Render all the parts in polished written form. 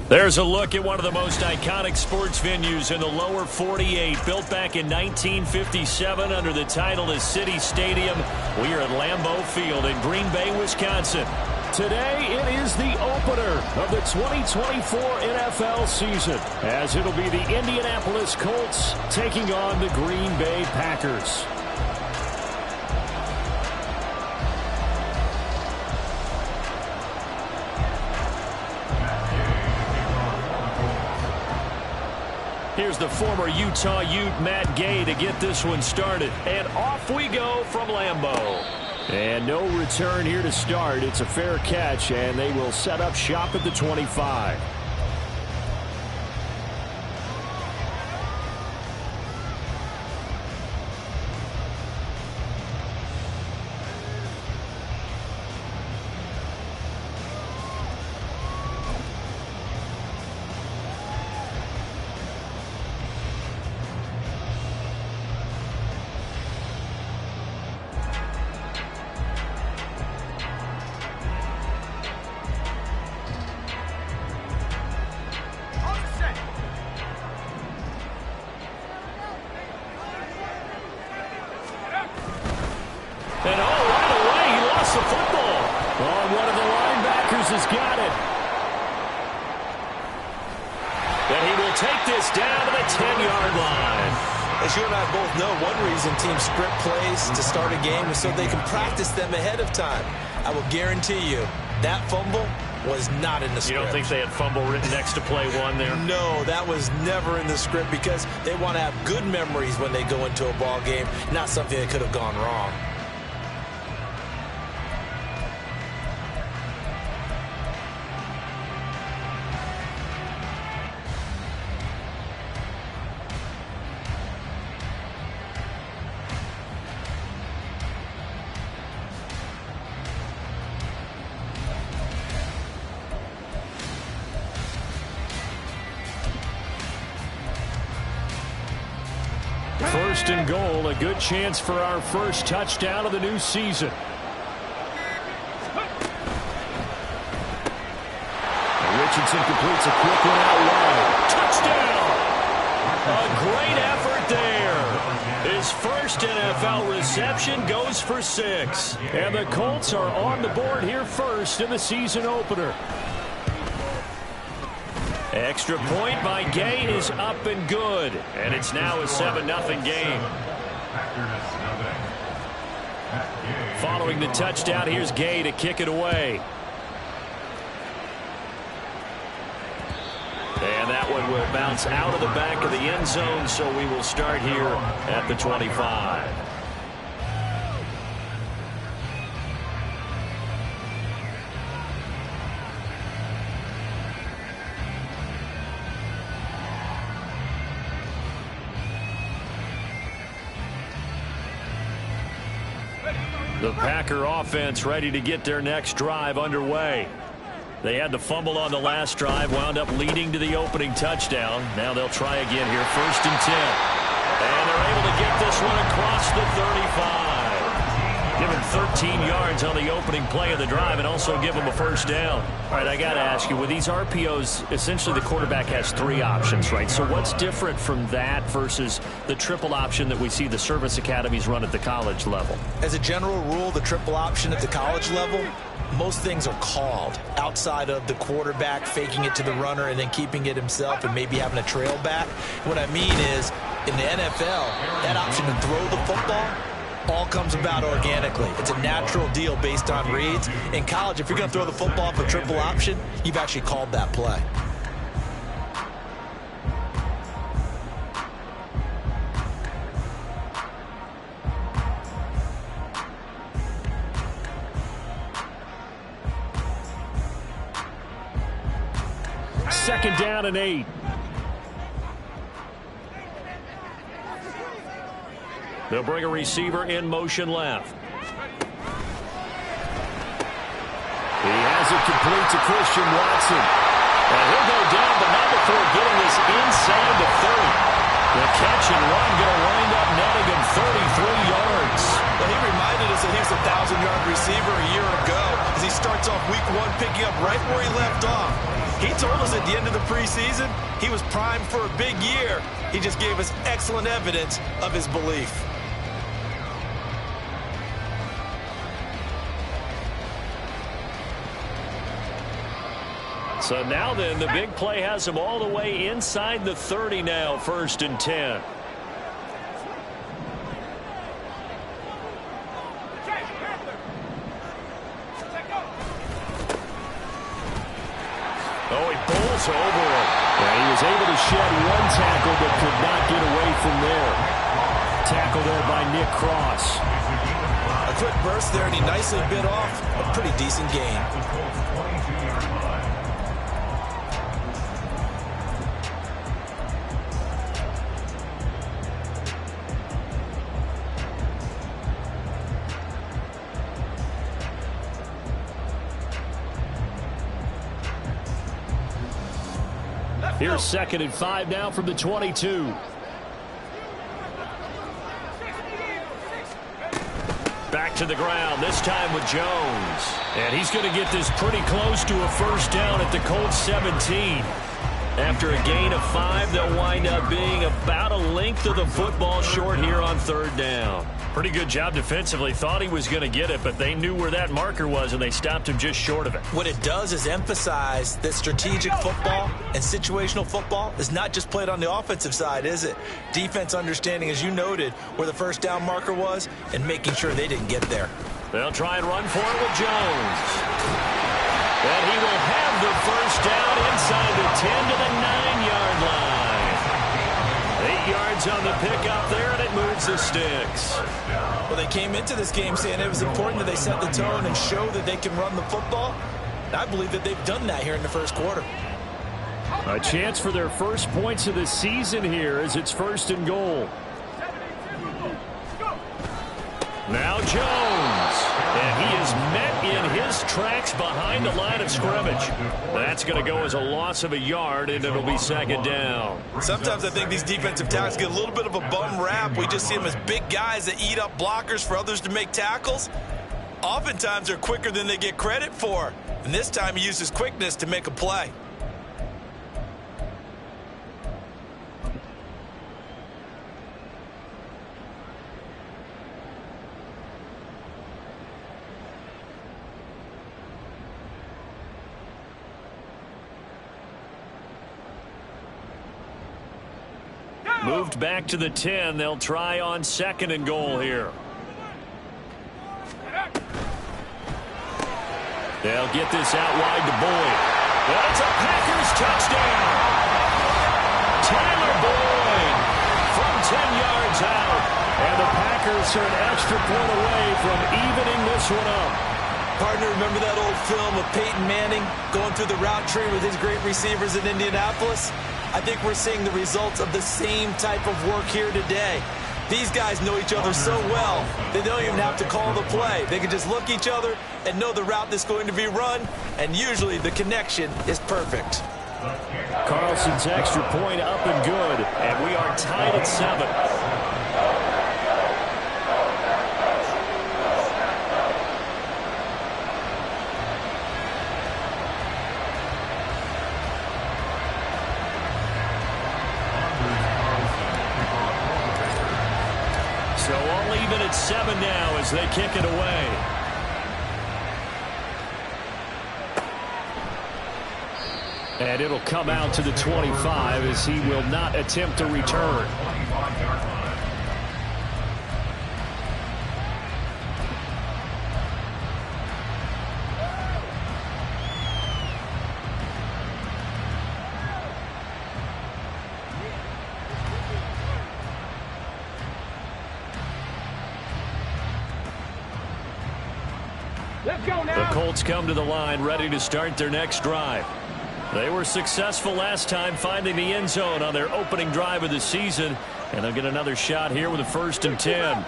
There's a look at one of the most iconic sports venues in the lower 48, built back in 1957 under the title of City Stadium. We are at Lambeau Field in Green Bay, Wisconsin. Today, it is the opener of the 2024 NFL season, as it'll be the Indianapolis Colts taking on the Green Bay Packers. Here's the former Utah Ute, Matt Gay, to get this one started. And off we go from Lambeau. And no return here to start. It's a fair catch, and they will set up shop at the 25. And right away, he lost the football. Oh, one of the linebackers has got it. And he will take this down to the 10-yard line. As you and I both know, one reason teams script plays to start a game is so they can practice them ahead of time. I will guarantee you that fumble was not in the script. You don't think they had fumble written next to play one there? No, that was never in the script because they want to have good memories when they go into a ball game, not something that could have gone wrong. First and goal, a good chance for our first touchdown of the new season. And Richardson completes a quick one out wide. Touchdown! A great effort there. His first NFL reception goes for 6. And the Colts are on the board here first in the season opener. Extra point by Gay is up and good. And it's now a 7-0 game. Following the touchdown, here's Gay to kick it away. And that one will bounce out of the back of the end zone, so we will start here at the 25. The Packer offense ready to get their next drive underway. They had the fumble on the last drive, wound up leading to the opening touchdown. Now they'll try again here, 1st and 10. And they're able to get this one across the 35. Give him 13 yards on the opening play of the drive and also give him a first down. All right, I got to ask you, with these RPOs, essentially the quarterback has 3 options, right? So what's different from that versus the triple option that we see the service academies run at the college level? As a general rule, the triple option at the college level, most things are called outside of the quarterback faking it to the runner and then keeping it himself and maybe having a trail back. What I mean is, in the NFL, that option to throw the football all comes about organically. It's a natural deal based on reads. In college, if you're going to throw the football for triple option, you've actually called that play. Second down and 8. They'll bring a receiver in motion left. He has it complete to Christian Watson. And he'll go down, but not before getting this inside the 30. The catch and run going to wind up netting him 33 yards. Well, he reminded us that he was a 1,000-yard receiver a year ago as he starts off week 1 picking up right where he left off. He told us at the end of the preseason he was primed for a big year. He just gave us excellent evidence of his belief. So now then, the big play has him all the way inside the 30 now, 1st and 10. Oh, he bowls over it. And he was able to shed one tackle but could not get away from there. Tackle there by Nick Cross. A quick burst there, and he nicely bit off a pretty decent gain. Here's 2nd and 5 now from the 22. Back to the ground, this time with Jones. And he's going to get this pretty close to a 1st down at the Colts 17. After a gain of 5, they'll wind up being about a length of the football short here on 3rd down. Pretty good job defensively. Thought he was going to get it, but they knew where that marker was, and they stopped him just short of it. What it does is emphasize that strategic football and situational football is not just played on the offensive side, is it? Defense understanding, as you noted, where the 1st down marker was and making sure they didn't get there. They'll try and run for it with Jones. And he will have the 1st down inside the 10 to the 9-yard line. 8 yards on the pickup there, and it moves the sticks. Well, they came into this game saying it was important that they set the tone and show that they can run the football. And I believe that they've done that here in the 1st quarter. A chance for their 1st points of the season here as it's 1st and goal. Now Jones. And he is met in his tracks behind the line of scrimmage. That's going to go as a loss of a yard, and it'll be 2nd down. Sometimes I think these defensive tackles get a little bit of a bum rap. We just see them as big guys that eat up blockers for others to make tackles. Oftentimes they're quicker than they get credit for. And this time he uses quickness to make a play. Moved back to the 10. They'll try on 2nd and goal here. They'll get this out wide to Boyd. That's a Packers touchdown. Tyler Boyd from 10 yards out. And the Packers are an extra point away from evening this one up. Partner, remember that old film of Peyton Manning going through the route tree with his great receivers in Indianapolis? I think we're seeing the results of the same type of work here today. These guys know each other so well, they don't even have to call the play. They can just look each other and know the route that's going to be run, and usually the connection is perfect. Carlson's extra point up and good, and we are tied at 7. So all even at 7 now as they kick it away. And it'll come out to the 25 as he will not attempt to return. The Colts come to the line ready to start their next drive. They were successful last time finding the end zone on their opening drive of the season, and they'll get another shot here with a 1st and 10.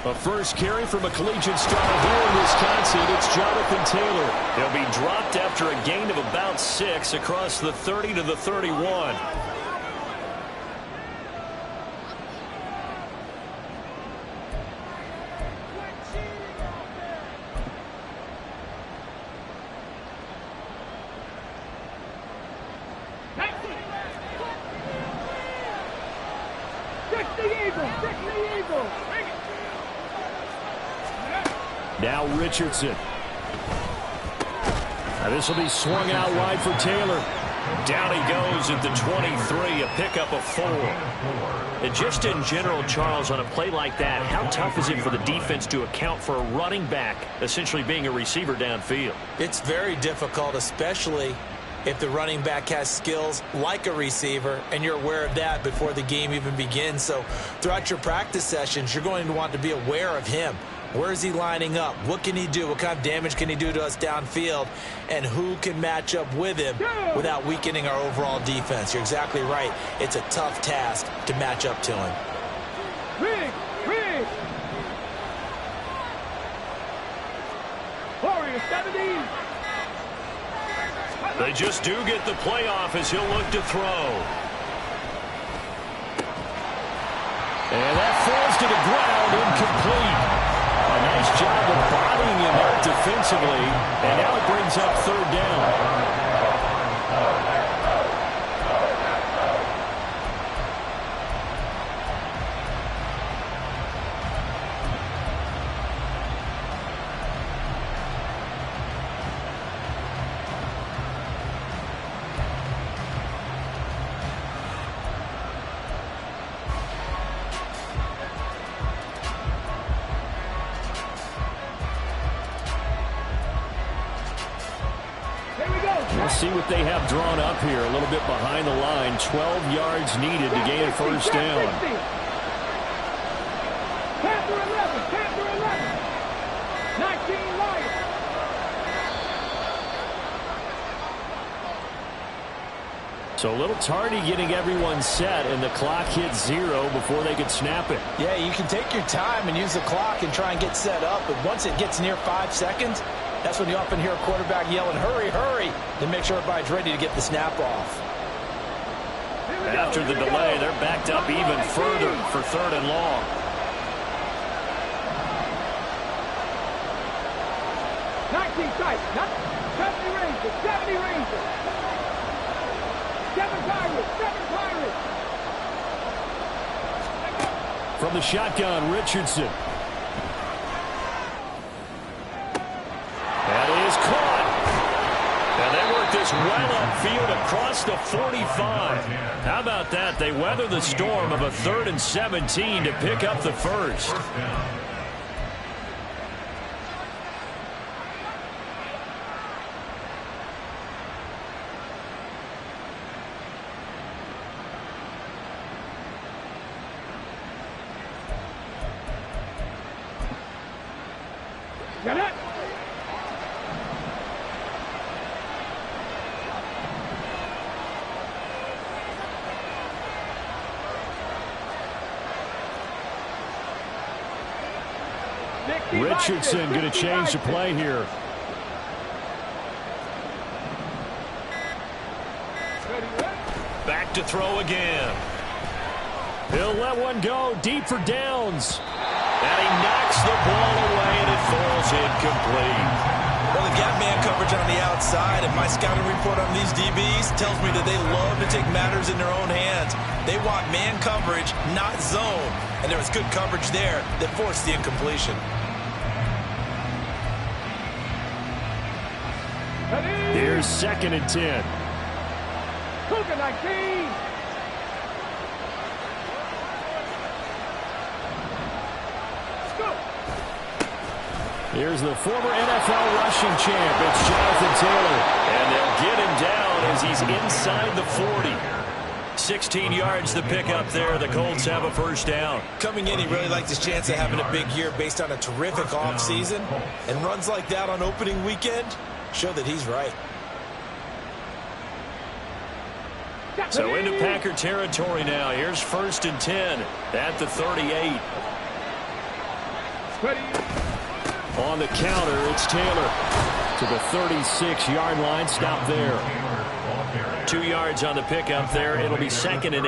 A first carry from a collegiate star here in Wisconsin. It's Jonathan Taylor. He'll be dropped after a gain of about 6 across the 30 to the 31. Now Richardson. Now this will be swung out wide for Taylor. Down he goes at the 23, a pickup of 4. And just in general, Charles, on a play like that, how tough is it for the defense to account for a running back essentially being a receiver downfield? It's very difficult, especially if the running back has skills like a receiver, and you're aware of that before the game even begins. So throughout your practice sessions, you're going to want to be aware of him. Where is he lining up? What can he do? What kind of damage can he do to us downfield? And who can match up with him without weakening our overall defense? You're exactly right. It's a tough task to match up to him. They just do get the playoff as he'll look to throw. And that falls to the ground, incomplete. A nice job of bodying him out defensively, and now it brings up 3rd down. We'll see what they have drawn up here. A little bit behind the line. 12 yards needed to gain a 1st down. Panther 11. Panther 11. 19 Lions. So a little tardy getting everyone set, and the clock hits 0 before they could snap it. Yeah, you can take your time and use the clock and try and get set up, but once it gets near 5 seconds, that's when you often hear a quarterback yelling, hurry, hurry, to make sure everybody's ready to get the snap off. After the delay, they're backed up even further for 3rd and long. Not 70 Rangers, 70 Rangers. 7 Pirates, 7 Pirates. From the shotgun, Richardson. That is caught. And they work this well upfield across the 45. How about that? They weather the storm of a 3rd and 17 to pick up the 1st. Get it. Richardson going to change the play here. Back to throw again. He'll let one go deep for downs. And he knocks the ball away, and it falls incomplete. Well, the gap man coverage on the outside, and my scouting report on these DBs tells me that they love to take matters in their own hands. They want man coverage, not zone. And there was good coverage there that forced the incompletion. Here's 2nd and 10. Cougar 19. Here's the former NFL rushing champ. It's Jonathan Taylor. And they'll get him down as he's inside the 40. 16 yards to pick up there. The Colts have a 1st down. Coming in, he really liked his chance of having a big year based on a terrific offseason. And runs like that on opening weekend show that he's right. So into Packer territory now. Here's 1st and 10 at the 38. On the counter, it's Taylor to the 36-yard line. Stop there. 2 yards on the pickup there. It'll be 2nd and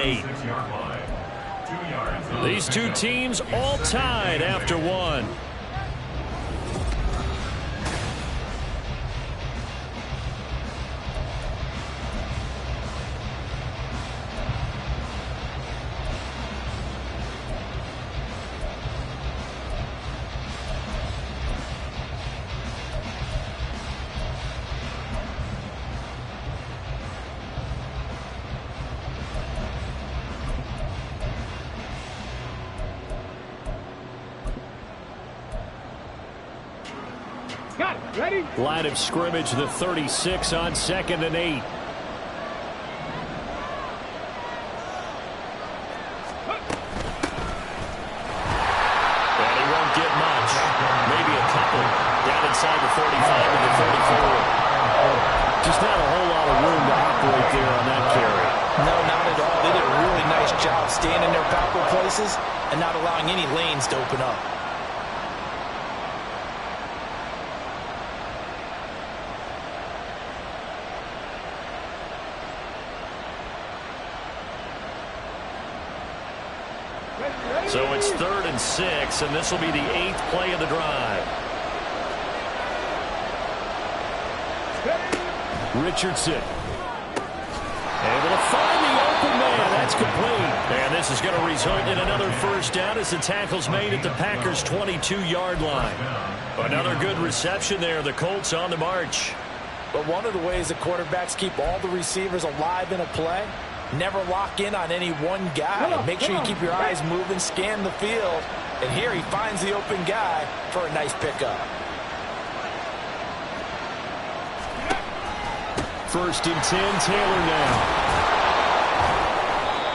8. These two teams all tied after 1. Got it. Ready? Line of scrimmage, the 36 on 2nd and 8. And he won't get much. Maybe a couple down inside the 45 and the 34. Just not a whole lot of room to operate there on that carry. No, not at all. They did a really nice job staying in their proper places and not allowing any lanes to open up. So it's 3rd and 6, and this will be the 8th play of the drive. Richardson. Able to find the open man. That's complete. And this is going to result in another first down as the tackle's made at the Packers' 22-yard line. Another good reception there. The Colts on the march. But one of the ways the quarterbacks keep all the receivers alive in a play, never lock in on any one guy. Make sure you keep your eyes moving, scan the field. And here he finds the open guy for a nice pickup. 1st and 10, Taylor now.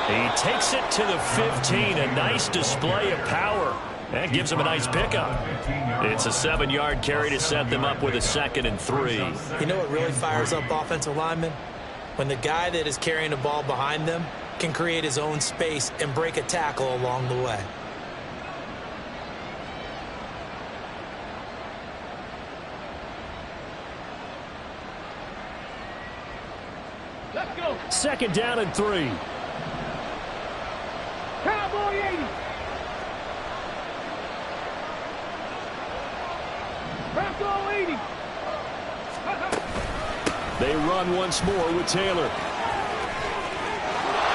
He takes it to the 15. A nice display of power. That gives him a nice pickup. It's a 7-yard carry to set them up with a 2nd and 3. You know what really fires up offensive linemen? When the guy that is carrying the ball behind them can create his own space and break a tackle along the way. Let's go. 2nd down and 3. Cowboy 80. Bronco 80. They run once more with Taylor.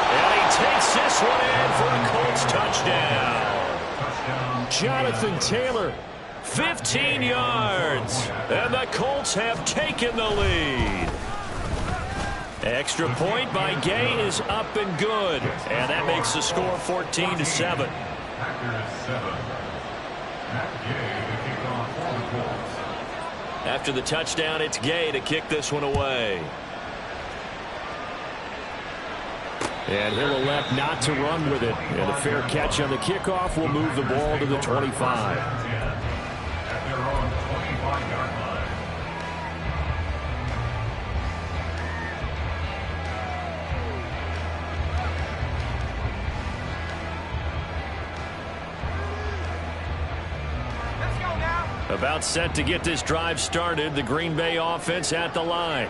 And he takes this one in for a Colts touchdown. Jonathan Taylor, 15 yards. And the Colts have taken the lead. Extra point by Gay is up and good. And that makes the score 14-7. After the touchdown, it's Gay to kick this one away. And he'll elect not to run with it. And a fair catch on the kickoff will move the ball to the 25. About set to get this drive started. The Green Bay offense at the line.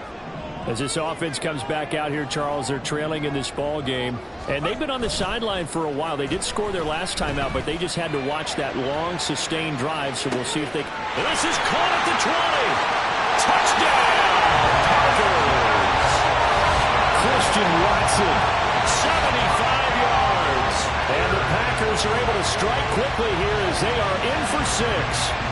As this offense comes back out here, Charles, they're trailing in this ball game. And they've been on the sideline for a while. They did score their last time out, but they just had to watch that long, sustained drive. So we'll see if they... This is caught at the 20. Touchdown! Packers! Christian Watson, 75 yards. And the Packers are able to strike quickly here as they are in for 6.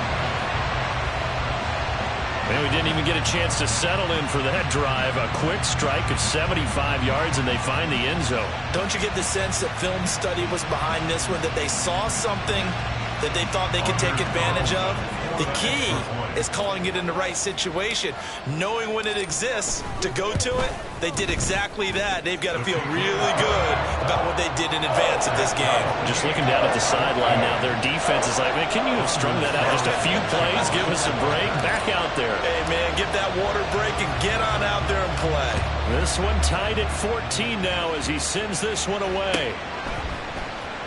And we didn't even get a chance to settle in for that drive. A quick strike of 75 yards, and they find the end zone. Don't you get the sense that film study was behind this one, that they saw something that they thought they could take advantage of? The key is calling it in the right situation, knowing when it exists to go to it. They did exactly that. They've got to feel really good about what they did in advance of this game. Just looking down at the sideline now, their defense is like, man, can you have strung that out just a few plays? Give us a break. Back out there. Hey, man, give that water break and get on out there and play. This one tied at 14 now as he sends this one away.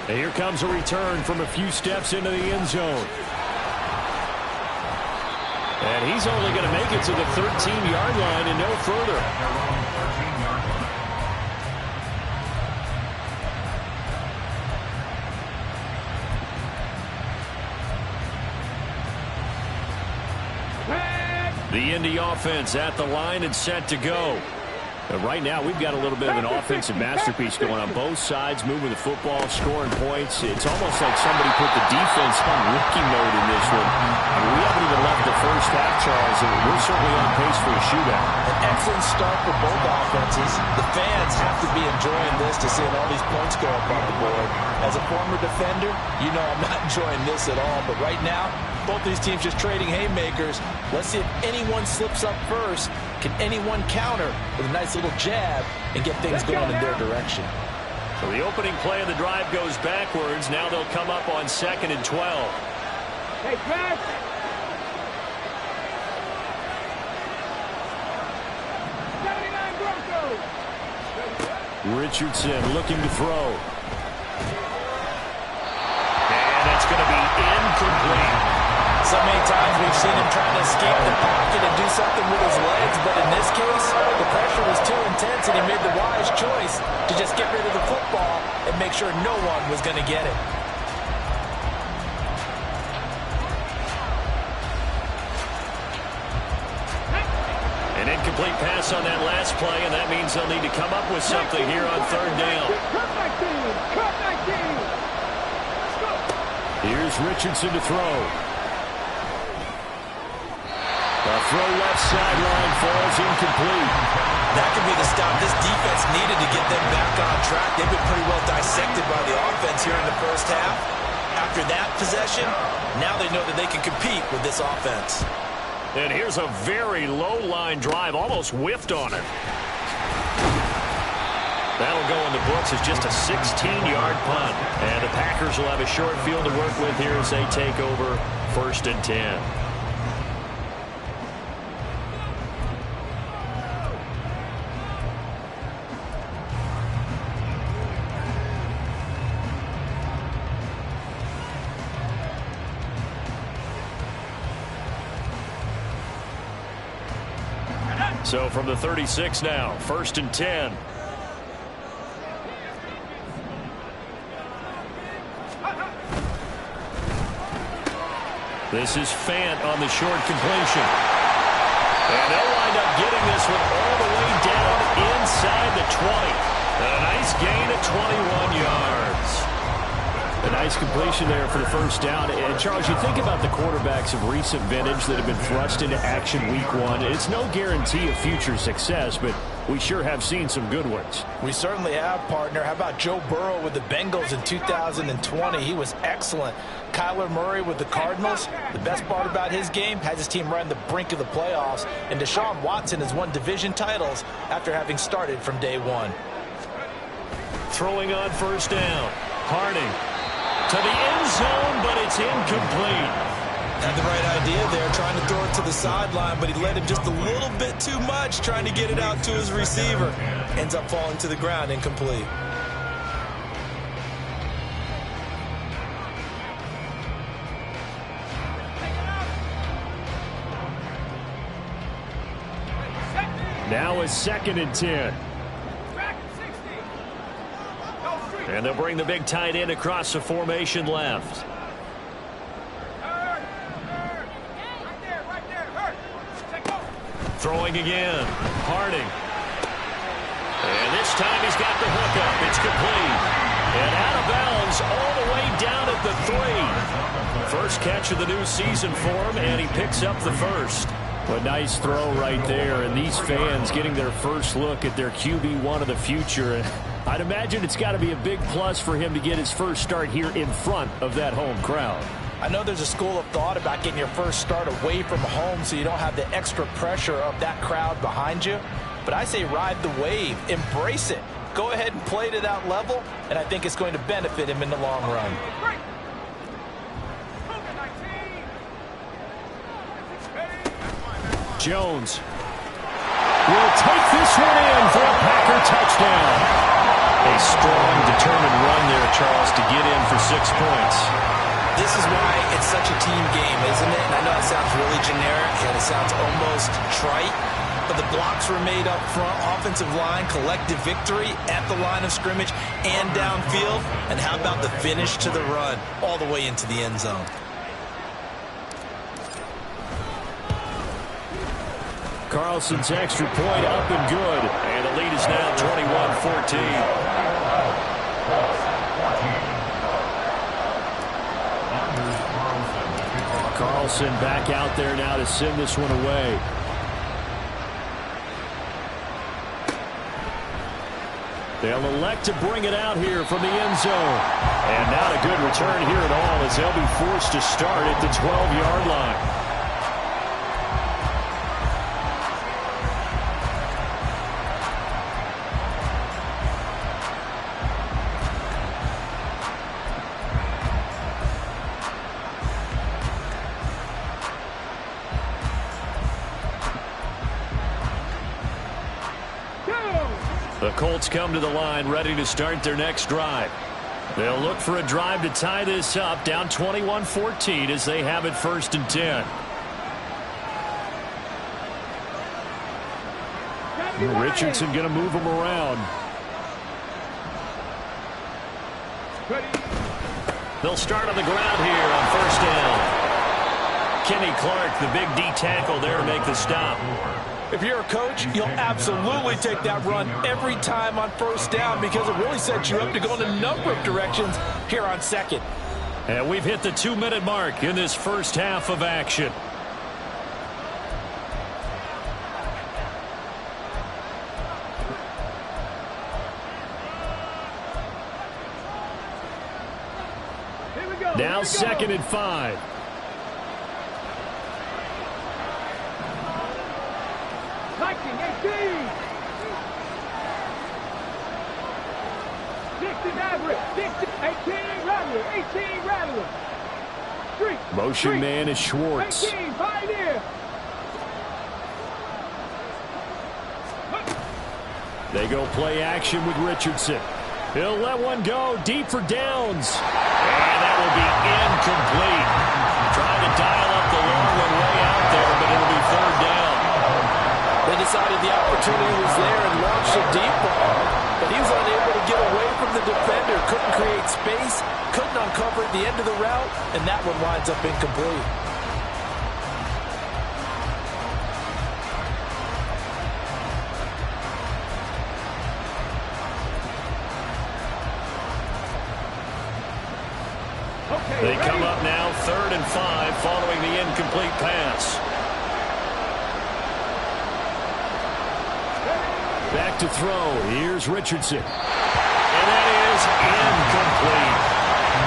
And here comes a return from a few steps into the end zone. And he's only going to make it to the 13-yard line and no further. The Indy offense at the line and set to go. And right now, we've got a little bit of an offensive masterpiece going on both sides, moving the football, scoring points. It's almost like somebody put the defense on rookie mode in this one. And we haven't even even left the first half, Charles, and we're certainly on pace for a shootout. An excellent start for both offenses. The fans have to be enjoying this to seeing all these points go up on the board. As a former defender, you know I'm not enjoying this at all. But right now, both these teams just trading haymakers. Let's see if anyone slips up first. Can anyone counter with a nice little jab and get things going in their direction? So the opening play of the drive goes backwards. Now they'll come up on 2nd and 12. Hey, pass. Richardson looking to throw. And that's going to be incomplete. So many times we've seen him trying to escape the pocket and do something with his legs, but in this case, the pressure was too intense and he made the wise choice to just get rid of the football and make sure no one was going to get it. An incomplete pass on that last play, and that means they'll need to come up with something here on 3rd down. Here's Richardson to throw. The throw left sideline falls incomplete. That could be the stop this defense needed to get them back on track. They've been pretty well dissected by the offense here in the first half. After that possession, now they know that they can compete with this offense. And here's a very low-line drive, almost whiffed on it. That'll go in the books as just a 16-yard punt. And the Packers will have a short field to work with here as they take over 1st and 10. So from the 36 now, 1st and 10. This is Fant on the short completion. And they'll wind up getting this one all the way down inside the 20. And a nice gain of 21 yards. A nice completion there for the first down. And, Charles, you think about the quarterbacks of recent vintage that have been thrust into action week 1. It's no guarantee of future success, but we sure have seen some good ones. We certainly have, partner. How about Joe Burrow with the Bengals in 2020? He was excellent. Kyler Murray with the Cardinals. The best part about his game, has his team right on the brink of the playoffs. And Deshaun Watson has won division titles after having started from day 1. Throwing on 1st down. Harding to the end zone, but it's incomplete. Had the right idea there, trying to throw it to the sideline, but he led him just a little bit too much, trying to get it out to his receiver. Ends up falling to the ground, incomplete. Now is 2nd and 10. And they'll bring the big tight end across the formation left. Throwing again. Harding. And this time he's got the hookup. It's complete. And out of bounds all the way down at the 3. First catch of the new season for him, and he picks up the first. A nice throw right there, and these fans getting their first look at their QB1 of the future. I'd imagine it's got to be a big plus for him to get his first start here in front of that home crowd. I know there's a school of thought about getting your first start away from home so you don't have the extra pressure of that crowd behind you. But I say ride the wave. Embrace it. Go ahead and play to that level, and I think it's going to benefit him in the long run. Jones will take this one in for a Packer touchdown. A strong, determined run there, Charles, to get in for 6 points. This is why it's such a team game, isn't it? And I know it sounds really generic and it sounds almost trite, but the blocks were made up front, offensive line, collective victory at the line of scrimmage and downfield. And how about the finish to the run all the way into the end zone? Carlson's extra point up and good. And the lead is now 21-14. Carlson back out there now to send this one away. They'll elect to bring it out here from the end zone. And not a good return here at all as they'll be forced to start at the 12-yard line. The Colts come to the line ready to start their next drive. They'll look for a drive to tie this up, down 21-14 as they have it 1st and 10. Richardson going to move him around. They'll start on the ground here on 1st down. Kenny Clark, the big D tackle there to make the stop. If you're a coach, you'll absolutely take that run every time on 1st down because it really sets you up to go in a number of directions here on 2nd. And we've hit the 2-minute mark in this first half of action. Now 2nd and 5. Motion man is Schwartz. They go play action with Richardson. He'll let one go deep for downs. And that will be incomplete. Trying to dial up the long one way out there, but it'll be 3rd down. They decided the opportunity was there and launched a deep ball, but he was unable to get away from the defender. Couldn't create space, couldn't uncover at the end of the route, and that one winds up incomplete. They come up now 3rd and 5 following the incomplete pass. Back to throw. Here's Richardson. And that is incomplete.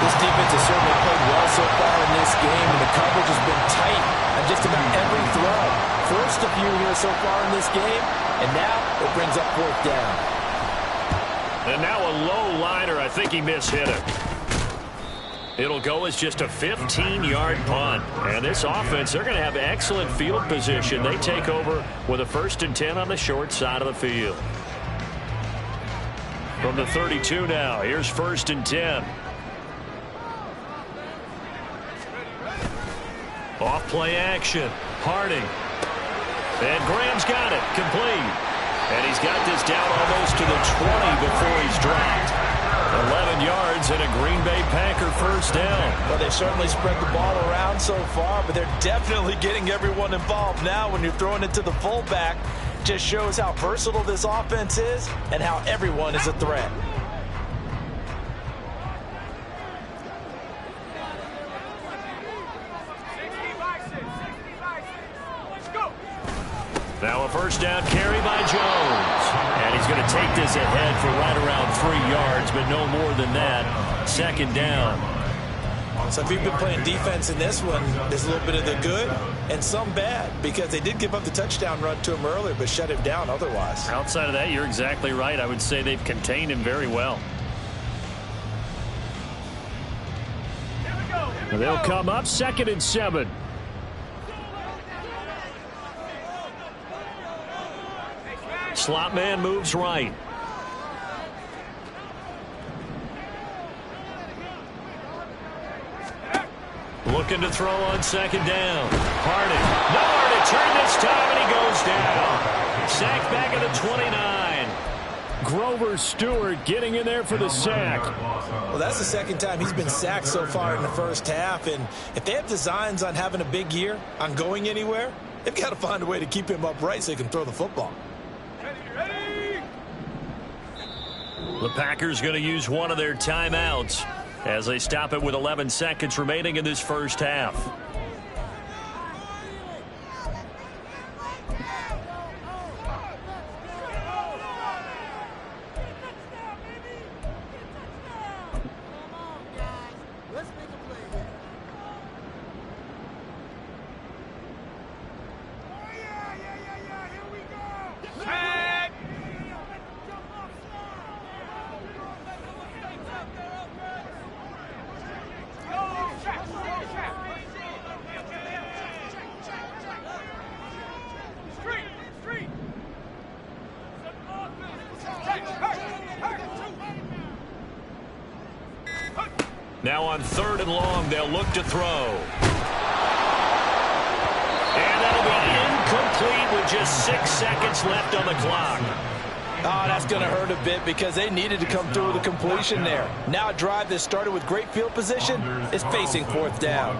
This defense has certainly played well so far in this game, and the coverage has been tight on just about every throw. Forced a few here so far in this game, and now it brings up 4th down. And now a low liner. I think he mishit it. It'll go as just a 15-yard punt. And this offense, they're going to have excellent field position. They take over with a 1st and 10 on the short side of the field. From the 32 now, here's 1st and 10. Off play action. Harding. And Graham's got it. Complete. And he's got this down almost to the 20 before he's dropped. 11 yards and a Green Bay Packer 1st down. Well, they've certainly spread the ball around so far, but they're definitely getting everyone involved now. When you're throwing it to the fullback, just shows how versatile this offense is and how everyone is a threat. Now a 1st down carry by Jones. And he's going to take this ahead for right around 3 yards, but no more than that. 2nd down. So if you've been playing defense in this one, there's a little bit of the good and some bad, because they did give up the touchdown run to him earlier, but shut him down otherwise. Outside of that, you're exactly right. I would say they've contained him very well. They'll come up 2nd and 7. Slot man moves right. Looking to throw on 2nd down. Harding. Nowhere to turn this time, and he goes down. Sacked back at the 29. Grover Stewart getting in there for the sack. Well, that's the 2nd time he's been sacked so far in the 1st half, and if they have designs on having a big year, on going anywhere, they've got to find a way to keep him upright so he can throw the football. The Packers going to use one of their timeouts as they stop it with 11 seconds remaining in this 1st half. Now on 3rd and long, they'll look to throw. And that'll be incomplete with just 6 seconds left on the clock. Oh, that's going to hurt a bit because they needed to come through with a completion there. Now a drive that started with great field position is facing 4th down.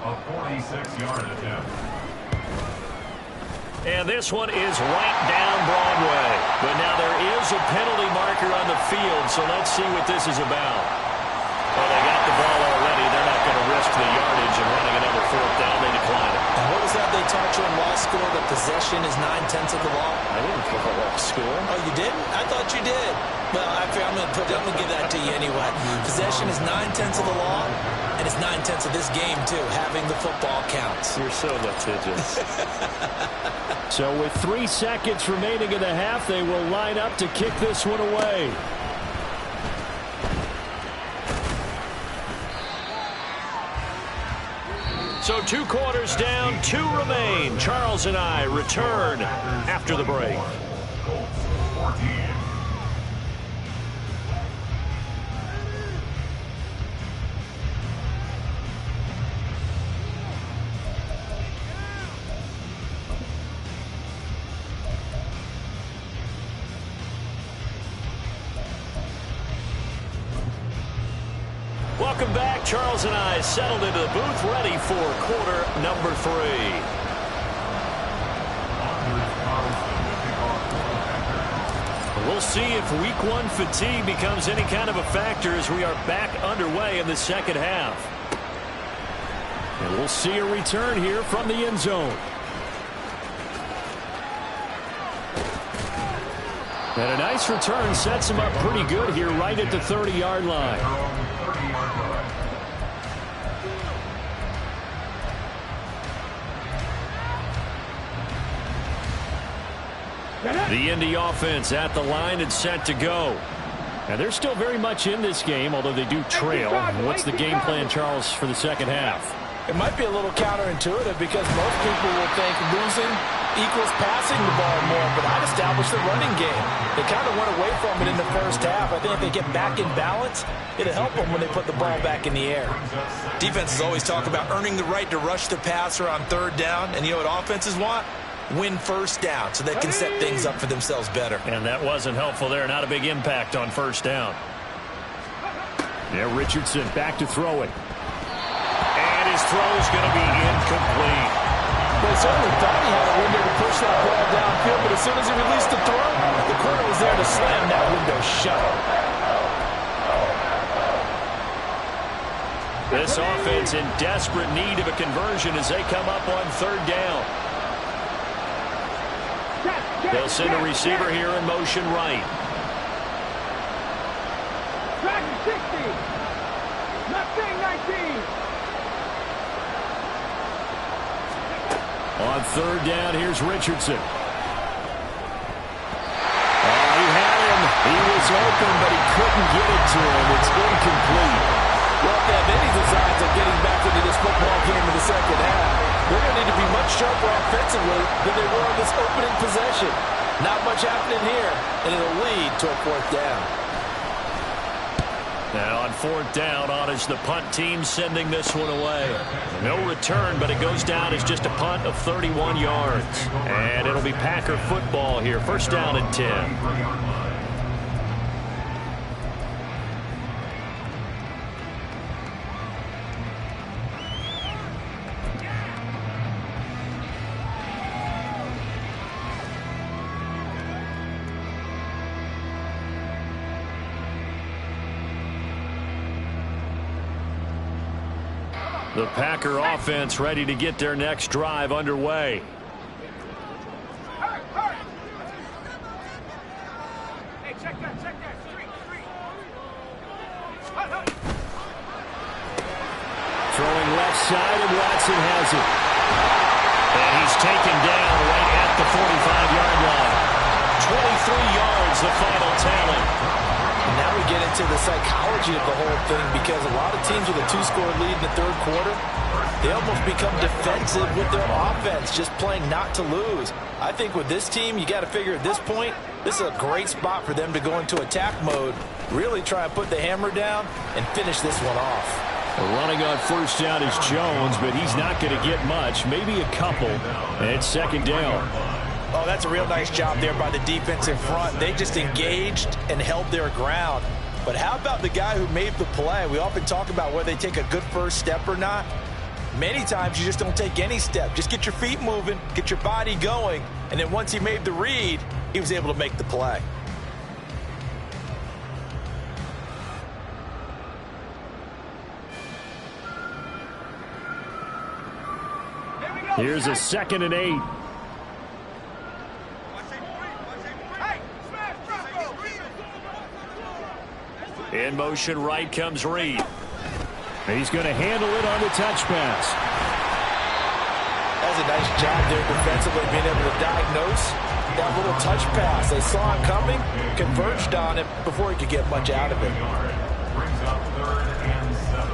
A 46-yard attempt. And this one is right down Broadway. But now there is a penalty marker on the field, so let's see what this is about. Well, they got the ball already. They're not going to risk the yardage and running another 4th down. They decline it. And what was that they taught you in law school, that possession is 9/10 of the law? I didn't go to law school. Oh, you didn't? I thought you did. Well, I'm going to give that to you anyway. Possession is 9/10 of the law, and it's 9/10 of this game, too. Having the football counts. You're so litigious. So with 3 seconds remaining in the half, they will line up to kick this one away. So 2 quarters down, 2 remain. Charles and I return after the break. Welcome back. Charles and I settled into the booth, ready for quarter number 3. We'll see if week 1 fatigue becomes any kind of a factor as we are back underway in the second half. And we'll see a return here from the end zone. And a nice return sets him up pretty good here right at the 30-yard line. The Indy offense at the line and set to go. And they're still very much in this game, although they do trail. What's the game plan, Charles, for the second half? It might be a little counterintuitive because most people will think losing equals passing the ball more, but I'd establish the running game. They kind of went away from it in the first half. I think if they get back in balance, it'll help them when they put the ball back in the air. Defenses always talk about earning the right to rush the passer on 3rd down, and you know what offenses want? Win 1st down so they can set things up for themselves better. And that wasn't helpful there. Not a big impact on 1st down. Now Richardson back to throw it. And his throw is going to be incomplete. They certainly thought he had a window to push that ball downfield, but as soon as he released the throw, the corner was there to slam that window shut. This offense in desperate need of a conversion as they come up on 3rd down. They'll send a receiver here in motion right. Track 60. Nothing 19. On 3rd down, here's Richardson. Oh, he had him. He was open, but he couldn't get it to him. It's incomplete. Well, if they have any designs of getting back into this football game in the second half, they're going to need to be much sharper offensively than they were on this opening possession. Not much happening here, and it'll lead to a 4th down. Now on 4th down, on is the punt team sending this one away. No return, but it goes down as just a punt of 31 yards. And it'll be Packer football here. 1st down and 10. The Packer offense ready to get their next drive underway. Hey, check that. Street. Throwing left side, and Watson has it. And he's taken down right at the 45-yard line. 23 yards, the final tally. And now we get into the psychology of the whole thing, because a lot of teams with a 2-score lead in the 3rd quarter, they almost become defensive with their offense, just playing not to lose. I think with this team, you got to figure at this point, This is a great spot for them to go into attack mode, really try and put the hammer down and finish this one off. Running on first down is Jones, but he's not going to get much, maybe a couple. And it's second down. Oh, that's a real nice job there by the defense in front. They just engaged and held their ground. But how about the guy who made the play? We often talk about whether they take a good first step or not. Many times you just don't take any step. Just get your feet moving, get your body going, and then once he made the read, he was able to make the play. Here's a 2nd and 8. In motion right comes Reed. He's going to handle it on the touch pass. That's a nice job there defensively, being able to diagnose that little touch pass. They saw him coming, converged on it before he could get much out of it. Brings up 3rd and 7.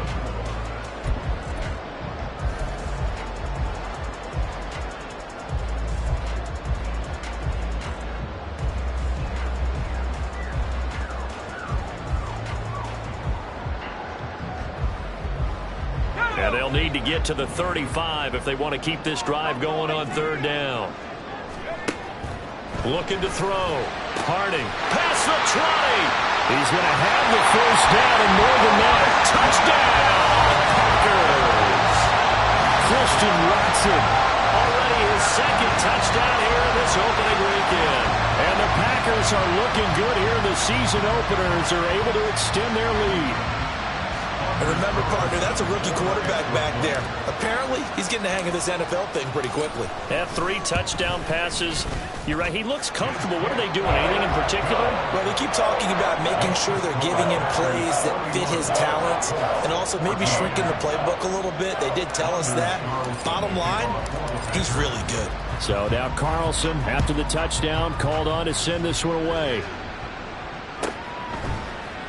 And they'll need to get to the 35 if they want to keep this drive going on 3rd down. Looking to throw. Harding. Past the 20. He's going to have the first down and more than that. Touchdown, Packers. Christian Watson. Already his 2nd touchdown here in this opening weekend. And the Packers are looking good here in the season opener as they're able to extend their lead. And remember, partner, that's a rookie quarterback back there. Apparently, he's getting the hang of this NFL thing pretty quickly. Had 3 touchdown passes. You're right, he looks comfortable. What are they doing? Anything in particular? Well, they keep talking about making sure they're giving him plays that fit his talents and also maybe shrinking the playbook a little bit. They did tell us that. Bottom line, he's really good. So now Carlson, after the touchdown, called on to send this one away.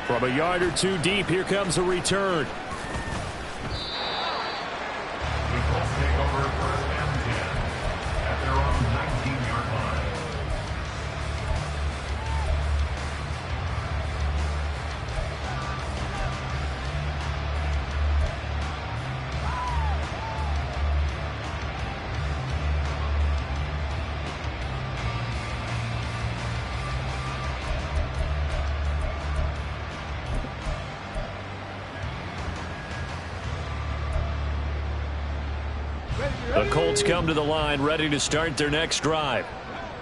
From a yard or 2 deep, here comes a return. Eagles take over 1st and 10 at their own 19-yard line. The Colts come to the line ready to start their next drive.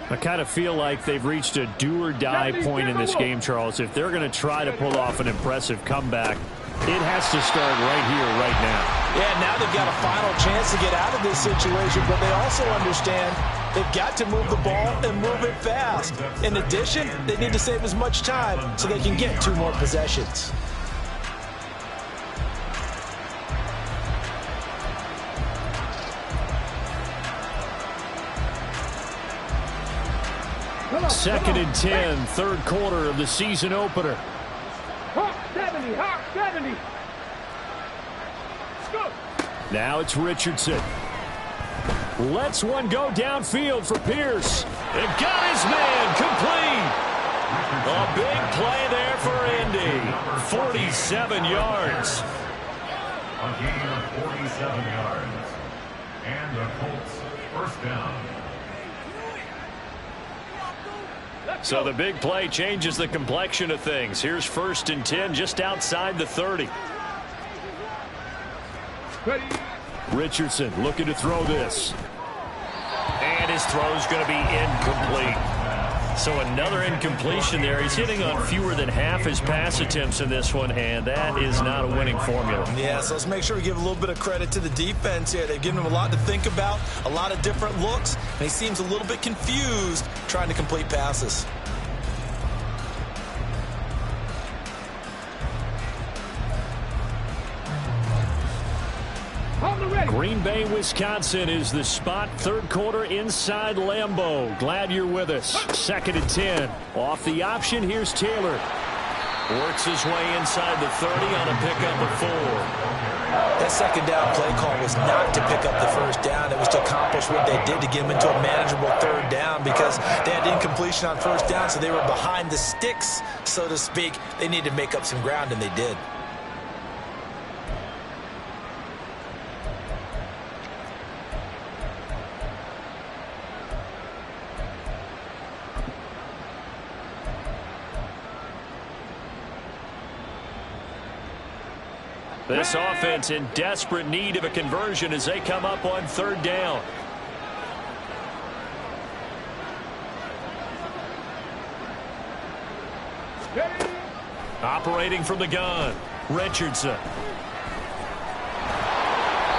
I kind of feel like they've reached a do-or-die point in this game, Charles. If they're going to try to pull off an impressive comeback, it has to start right here, right now. Yeah, now they've got a final chance to get out of this situation, but they also understand they've got to move the ball and move it fast. In addition, they need to save as much time so they can get 2 more possessions. Second and 10, 3rd quarter of the season opener. Hawk 70, Hawk 70. Let's go. Now it's Richardson. Lets one go downfield for Pierce. And got his man complete. A big play there for Indy. 47 yards. A gain of 47 yards. And the Colts 1st down. So the big play changes the complexion of things. Here's 1st and 10 just outside the 30. Ready. Richardson looking to throw this. And his throw's going to be incomplete. So another incompletion there. He's hitting on fewer than half his pass attempts in this one, and that is not a winning formula. Yeah, so let's make sure we give a little bit of credit to the defense here. They've given him a lot to think about, a lot of different looks, and he seems a little bit confused trying to complete passes. Green Bay, Wisconsin is the spot. 3rd quarter inside Lambeau. Glad you're with us. 2nd and 10. Off the option, here's Taylor. Works his way inside the 30 on a pickup of 4. That second down play call was not to pick up the first down. It was to accomplish what they did to get them into a manageable third down because they had incompletion on first down, so they were behind the sticks, so to speak. They needed to make up some ground, and they did. This offense in desperate need of a conversion as they come up on third down. Operating from the gun, Richardson.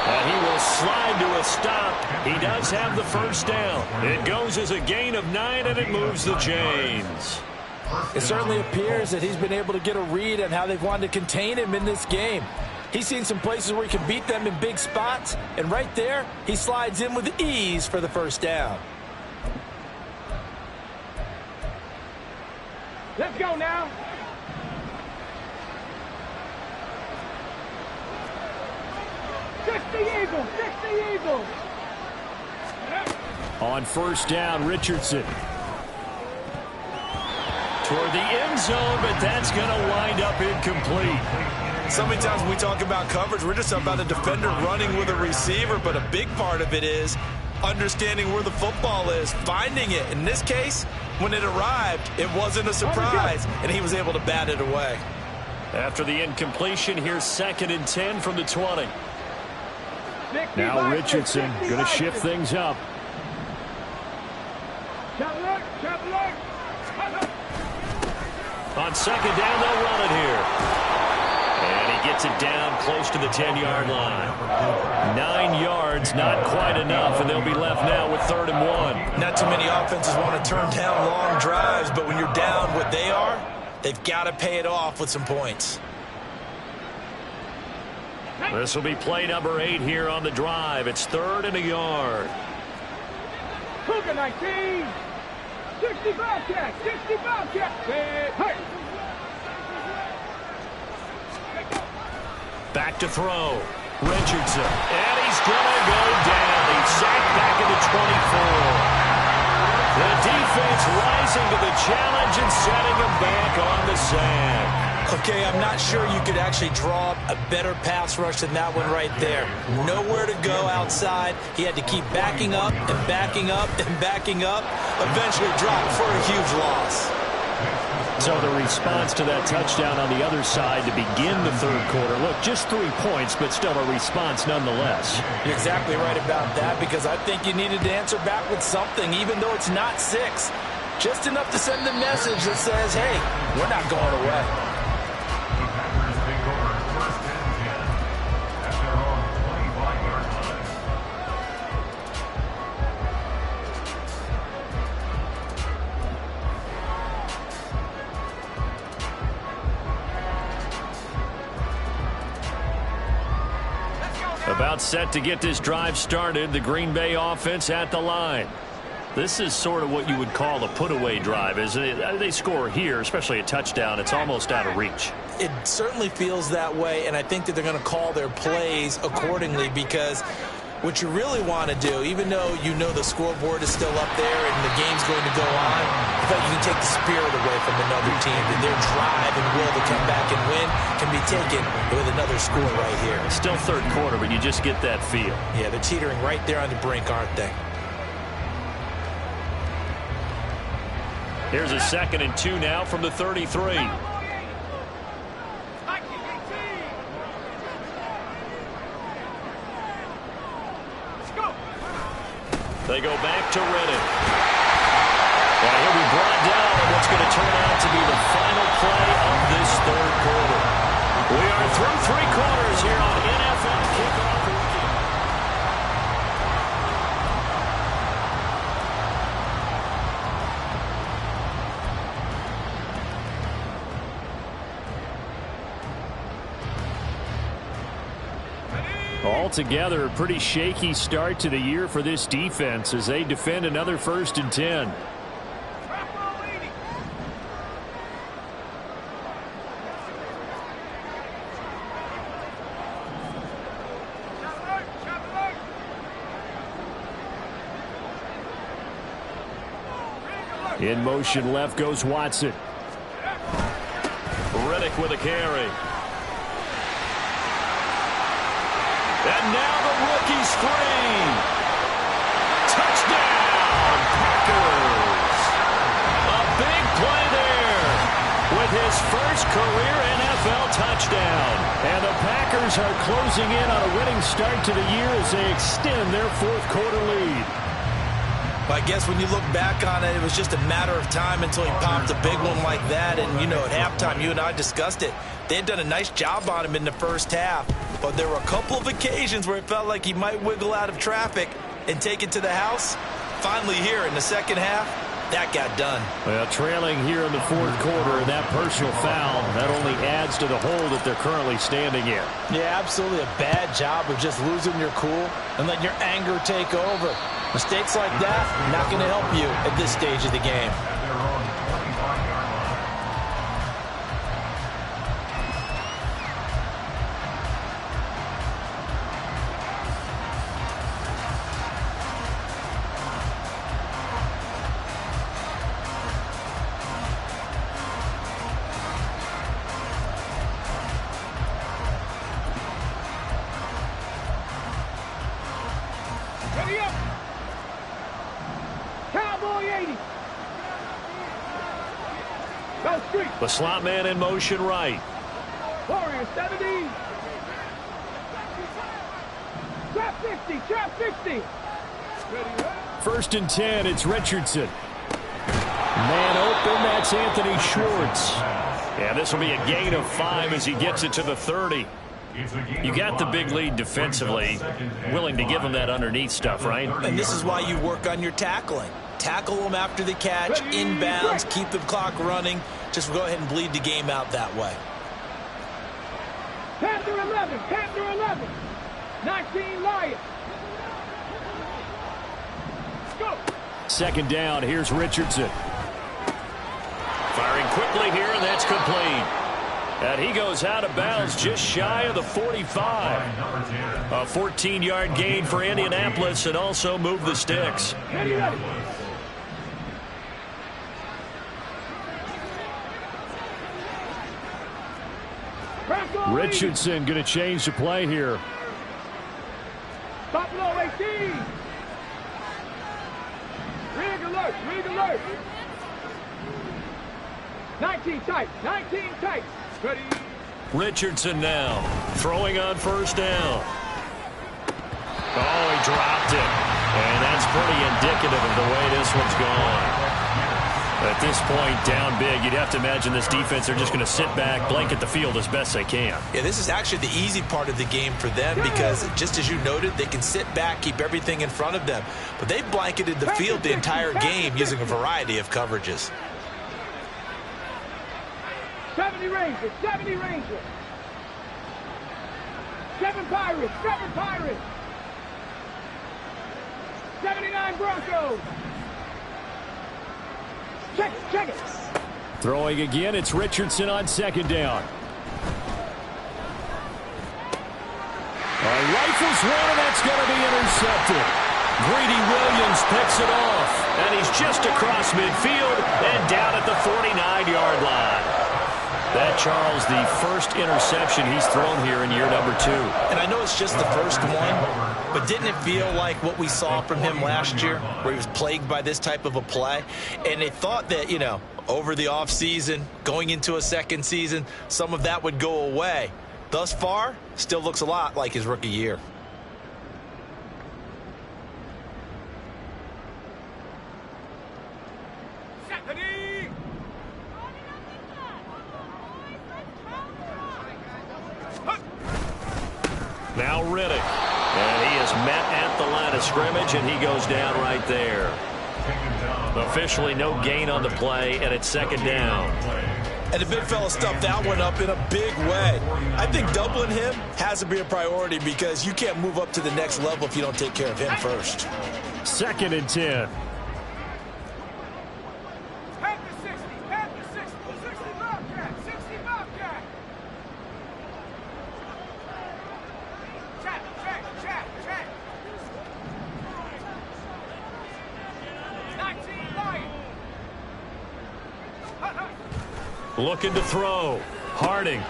And he will slide to a stop. He does have the first down. It goes as a gain of 9, and it moves the chains. It certainly appears that he's been able to get a read on how they've wanted to contain him in this game. He's seen some places where he can beat them in big spots, and right there, he slides in with ease for the first down. Let's go now. Fix the Eagles. On first down, Richardson. Toward the end zone, but that's going to wind up incomplete. So many times when we talk about coverage, we're just about a defender running with a receiver, but a big part of it is understanding where the football is, finding it. In this case, when it arrived, it wasn't a surprise, and he was able to bat it away. After the incompletion, here's 2nd and 10 from the 20. Now Richardson going to shift things up. On second down, they'll run it here. And he gets it down close to the 10-yard line. 9 yards, not quite enough, and they'll be left now with 3rd and 1. Not too many offenses want to turn down long drives, but when you're down what they are, they've got to pay it off with some points. This will be play number 8 here on the drive. It's 3rd and a yard. Cougar 19. 65 catch. Hey. Back to throw. Richardson. And he's going to go down. He's sacked back at the 24. The defense rising to the challenge and setting him back on the sack. Okay, I'm not sure you could actually draw a better pass rush than that one right there. Nowhere to go outside. He had to keep backing up and backing up and backing up. Eventually dropped for a huge loss. So the response to that touchdown on the other side to begin the 3rd quarter. Look, just 3 points, but still a response nonetheless. You're exactly right about that because I think you needed to answer back with something, even though it's not 6. Just enough to send a message that says, hey, we're not going away. About set to get this drive started, the Green Bay offense at the line. This is sort of what you would call a put-away drive, isn't it? They score here, especially a touchdown. It's almost out of reach. It certainly feels that way, and I think that they're going to call their plays accordingly because what you really want to do, even though you know the scoreboard is still up there and the game's going to go on, I thought you can take the spirit away from another team, and their drive and will to come back and win can be taken with another score right here. Still 3rd quarter, but you just get that feel. Yeah, they're teetering right there on the brink, aren't they? Here's a 2nd and 2 now from the 33. They go back to Reddick. And he'll be brought down in what's going to turn out to be the final play of this 3rd quarter. We are through 3 quarters here on NFL Kickoff Weekend. Altogether, a pretty shaky start to the year for this defense as they defend another 1st and 10. In motion left goes Watson. Riddick with a carry. And now the rookie's free. Touchdown, Packers. A big play there with his first career NFL touchdown. And the Packers are closing in on a winning start to the year as they extend their fourth quarter lead. I guess when you look back on it, it was just a matter of time until he popped a big one like that. And, you know, at halftime, you and I discussed it. They had done a nice job on him in the first half. But there were a couple of occasions where it felt like he might wiggle out of traffic and take it to the house. Finally here in the second half, that got done. Well, trailing here in the fourth quarter, and that personal foul, that only adds to the hole that they're currently standing in. Yeah, absolutely a bad job of just losing your cool and letting your anger take over. Mistakes like that, not going to help you at this stage of the game. Ready up. Cowboy 80. Go street. The slot man in motion right. Warrior 70. Trap 50. Trap 50. Ready up. First and 10, it's Richardson. Man open, that's Anthony Schwartz. Yeah, this will be a gain of 5 as he gets it to the 30. You got the big lead defensively, willing to give him that underneath stuff, right? And this is why you work on your tackling. Tackle them after the catch, inbounds, keep the clock running. Just go ahead and bleed the game out that way. Panther 11. Panther 11. 19 Lions. Go. Second down, here's Richardson. Firing quickly here, and that's complete. And he goes out of bounds just shy of the 45. A 14-yard gain for Indianapolis and also move the sticks. Ready, ready. Richardson going to change the play here. Buffalo 18. Rig alert. Rig alert. 19 tight. 19 tight. Ready. Richardson now throwing on first down. Oh, he dropped it. And that's pretty indicative of the way this one's gone. At this point, down big, you'd have to imagine this defense, they're just going to sit back, blanket the field as best they can. Yeah, this is actually the easy part of the game for them because, just as you noted, they can sit back, keep everything in front of them. But they've blanketed the field the entire game using a variety of coverages. 70 Rangers. 70 Rangers. 7 Pirates. 7 Pirates. 79 Broncos. Check it. Throwing again, it's Richardson on second down. Rifles one, and that's going to be intercepted. Greedy Williams picks it off, and he's just across midfield and down at the 49-yard line. That, Charles, the first interception he's thrown here in year number 2. And I know it's just the first one, but didn't it feel like what we saw from him last year, where he was plagued by this type of a play? And they thought that, you know, over the offseason, going into a second season, some of that would go away. Thus far, still looks a lot like his rookie year. Now Riddick. And he is met at the line of scrimmage, and he goes down right there. Officially no gain on the play, and it's second down. And the big fella stuffed that one up in a big way. I think doubling him has to be a priority because you can't move up to the next level if you don't take care of him first. Second and 10. Looking to throw. Harding.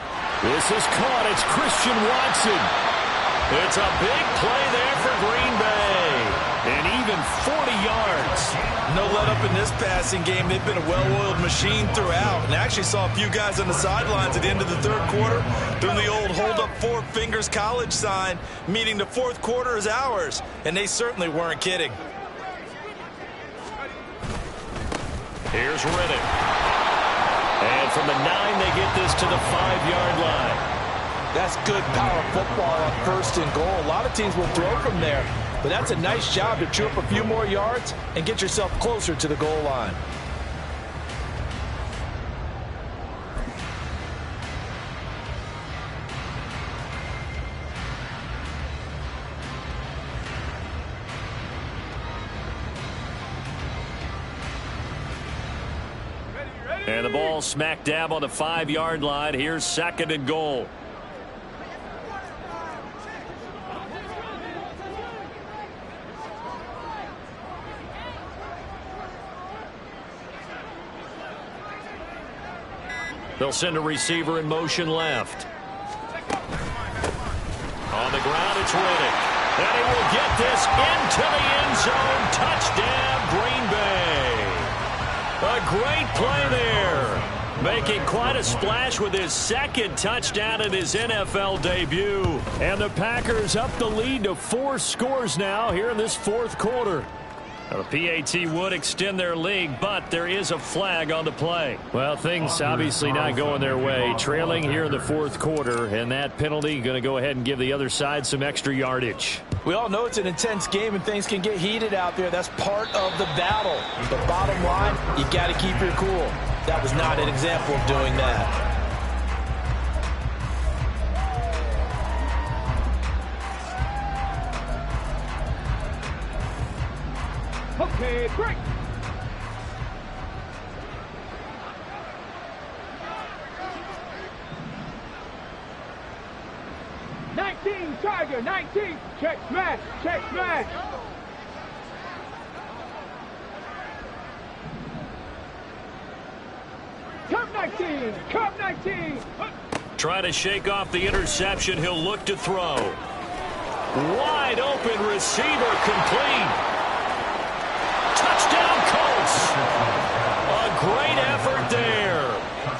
This is caught. It's Christian Watson. It's a big play there for Green Bay. And even 40 yards. No let up in this passing game. They've been a well-oiled machine throughout. And I actually saw a few guys on the sidelines at the end of the third quarter doing the old hold up four fingers college sign, meaning the fourth quarter is ours. And they certainly weren't kidding. Here's Riddick. And from the 9, they get this to the 5-yard line. That's good power football on 1st and goal. A lot of teams will throw from there, but that's a nice job to chew up a few more yards and get yourself closer to the goal line. And the ball smack dab on the 5-yard line. Here's 2nd and goal. They'll send a receiver in motion left. On the ground, it's Riddick. And he will get this into the end zone. Touchdown, Green Bay. A great play there. Making quite a splash with his 2nd touchdown in his NFL debut. And the Packers up the lead to 4 scores now here in this 4th quarter. The PAT would extend their lead, but there is a flag on the play. Well, things obviously not going their way. Trailing here in the 4th quarter, and that penalty going to go ahead and give the other side some extra yardage. We all know it's an intense game and things can get heated out there. That's part of the battle. The bottom line, you got to keep your cool. That was not an example of doing that. Okay, break. Tiger, 19. Check smash, check smash. Cup 19, Cup 19. Trying to shake off the interception. He'll look to throw. Wide open receiver, complete. Touchdown Colts. A great effort there.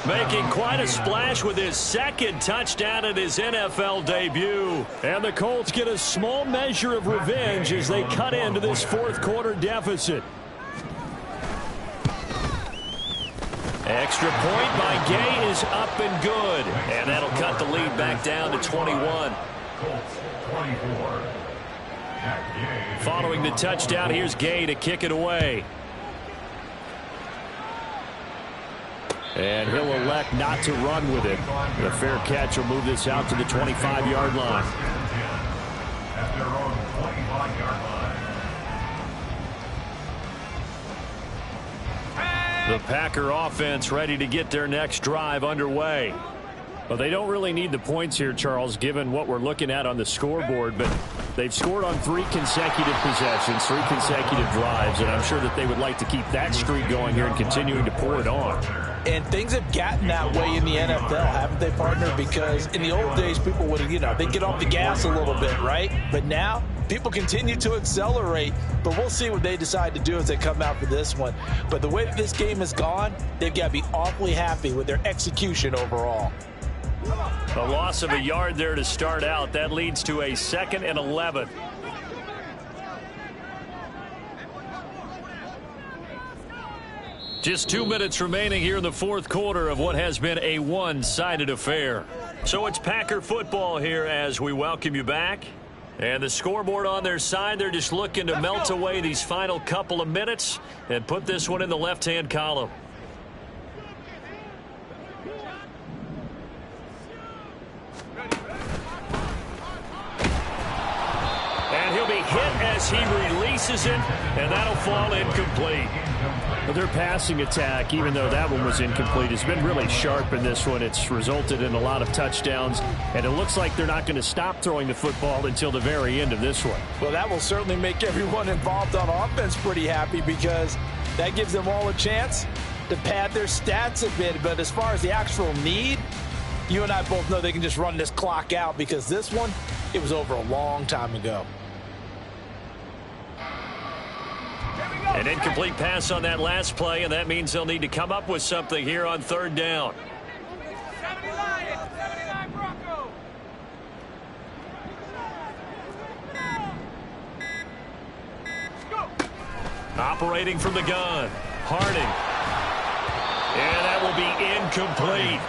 Making quite a splash with his 2nd touchdown in his NFL debut. And the Colts get a small measure of revenge as they cut into this 4th quarter deficit. Extra point by Gay is up and good. And that'll cut the lead back down to 21. Colts 24. Following the touchdown, here's Gay to kick it away. And he'll elect not to run with it. The fair catch will move this out to the 25-yard line. At their own 25-yard line. The Packer offense ready to get their next drive underway. Well, they don't really need the points here, Charles, given what we're looking at on the scoreboard, but they've scored on 3 consecutive possessions, 3 consecutive drives, and I'm sure that they would like to keep that streak going here and continuing to pour it on. And things have gotten that way in the NFL, haven't they, partner? Because in the old days, people would, they'd get off the gas a little bit, right? But now, people continue to accelerate, but we'll see what they decide to do as they come out for this one. But the way that this game has gone, they've got to be awfully happy with their execution overall. A loss of a yard there to start out. That leads to a 2nd and 11. Just 2 minutes remaining here in the 4th quarter of what has been a one-sided affair. So it's Packer football here as we welcome you back. And the scoreboard on their side, they're just looking to melt away these final couple of minutes and put this one in the left-hand column. And he'll be hit as he releases it, and that'll fall incomplete. But their passing attack, even though that one was incomplete, has been really sharp in this one. It's resulted in a lot of touchdowns, and it looks like they're not going to stop throwing the football until the very end of this one. Well, that will certainly make everyone involved on offense pretty happy because that gives them all a chance to pad their stats a bit, but as far as the actual need, you and I both know they can just run this clock out because this one, it was over a long time ago. An incomplete pass on that last play, and that means they'll need to come up with something here on third down. 79 Bronco. Operating from the gun, Harding. And that will be incomplete.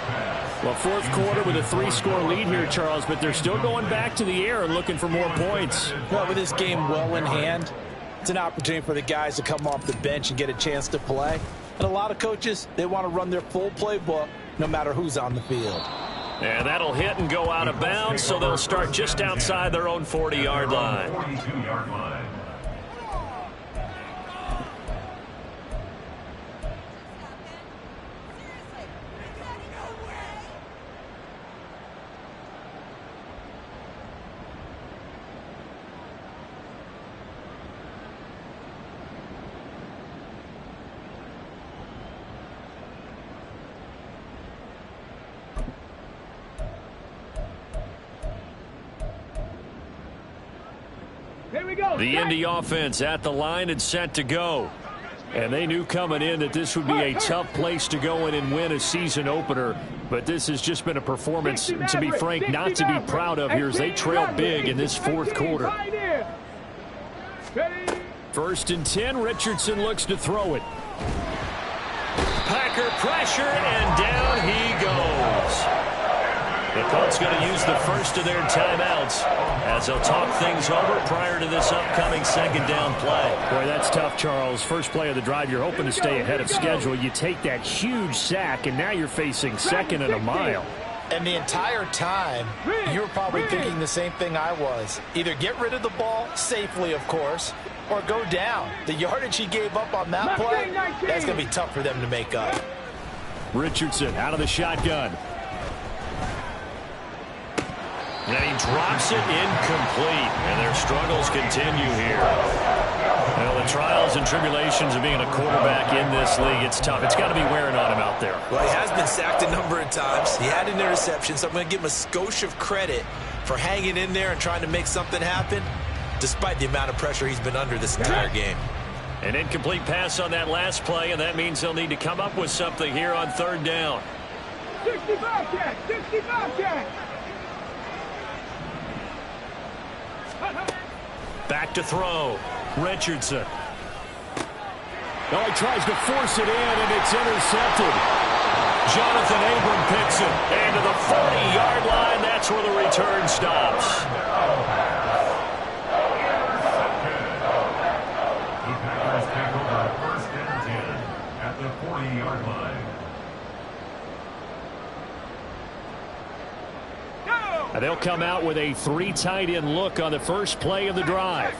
Well, fourth quarter with a 3-score lead here, Charles, but they're still going back to the air and looking for more points. Well, with this game well in hand, it's an opportunity for the guys to come off the bench and get a chance to play. And a lot of coaches, they want to run their full playbook no matter who's on the field. And that'll hit and go out of bounds, so they'll start just outside their own 40-yard line. 42-yard line. The Indy offense at the line and set to go. And they knew coming in that this would be a tough place to go in and win a season opener. But this has just been a performance, to be frank, not to be proud of here as they trail big in this fourth quarter. 1st and 10, Richardson looks to throw it. Packer pressure, and down he goes. The Colts going to use the first of their timeouts as they'll talk things over prior to this upcoming second down play. Boy, that's tough, Charles. First play of the drive, you're hoping to stay ahead of schedule. You take that huge sack, and now you're facing second and a mile. And the entire time, you were probably thinking the same thing I was. Either get rid of the ball, safely, of course, or go down. The yardage he gave up on that play, that's going to be tough for them to make up. Richardson out of the shotgun. And he drops it incomplete, and their struggles continue here. Well, the trials and tribulations of being a quarterback in this league, it's tough. It's got to be wearing on him out there. Well, he has been sacked a number of times. He had an interception, so I'm going to give him a skosh of credit for hanging in there and trying to make something happen, despite the amount of pressure he's been under this entire game. An incomplete pass on that last play, and that means they'll need to come up with something here on third down. 65 catch, 65 catch. Back to throw. Richardson. Oh, he tries to force it in, and it's intercepted. Jonathan Abram picks it. And to the 40-yard line, that's where the return stops. The Packers take over 1st and 10 at the 40-yard line. They'll come out with a 3 tight end look on the first play of the drive.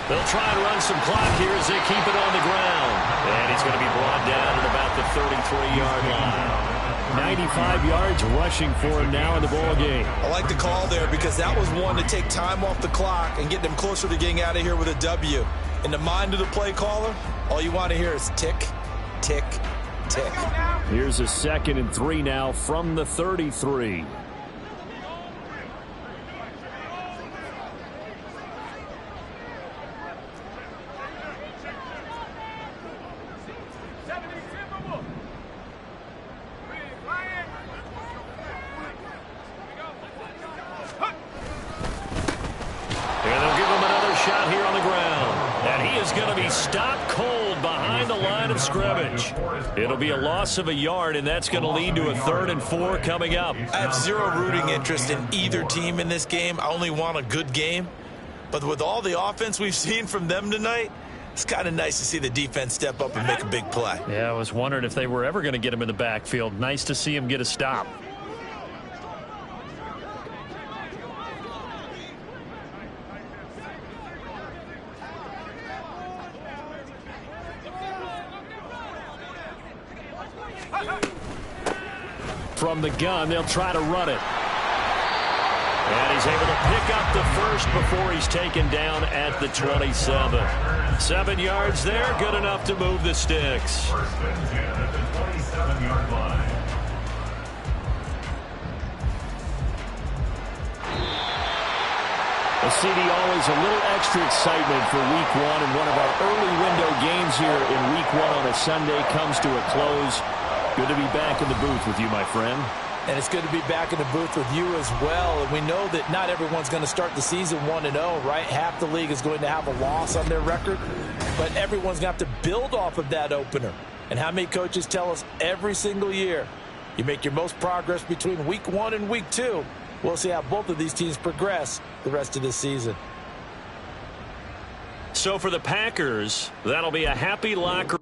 They'll try and run some clock here as they keep it on the ground. And he's going to be brought down at about the 33-yard line. 95 yards rushing for him now in the ball game. I like the call there because that was one to take time off the clock and get them closer to getting out of here with a W. In the mind of the play caller, all you want to hear is tick, tick, tick. Here's a 2nd and 3 now from the 33. It'll be a loss of a yard, and that's going to lead to a 3rd and 4 coming up. I have zero rooting interest in either team in this game. I only want a good game. But with all the offense we've seen from them tonight, it's kind of nice to see the defense step up and make a big play. Yeah, I was wondering if they were ever going to get him in the backfield. Nice to see him get a stop. from the gun. They'll try to run it. And he's able to pick up the first before he's taken down at the 27. 7 yards there, good enough to move the sticks. First and 10 at the 27-yard line. CD, always a little extra excitement for week one, and one of our early window games here in week one on a Sunday comes to a close. Good to be back in the booth with you, my friend. And it's good to be back in the booth with you as well. And we know that not everyone's going to start the season 1-0, right? Half the league is going to have a loss on their record, but everyone's going to have to build off of that opener. And how many coaches tell us every single year, you make your most progress between week 1 and week 2. We'll see how both of these teams progress the rest of this season. So for the Packers, that'll be a happy locker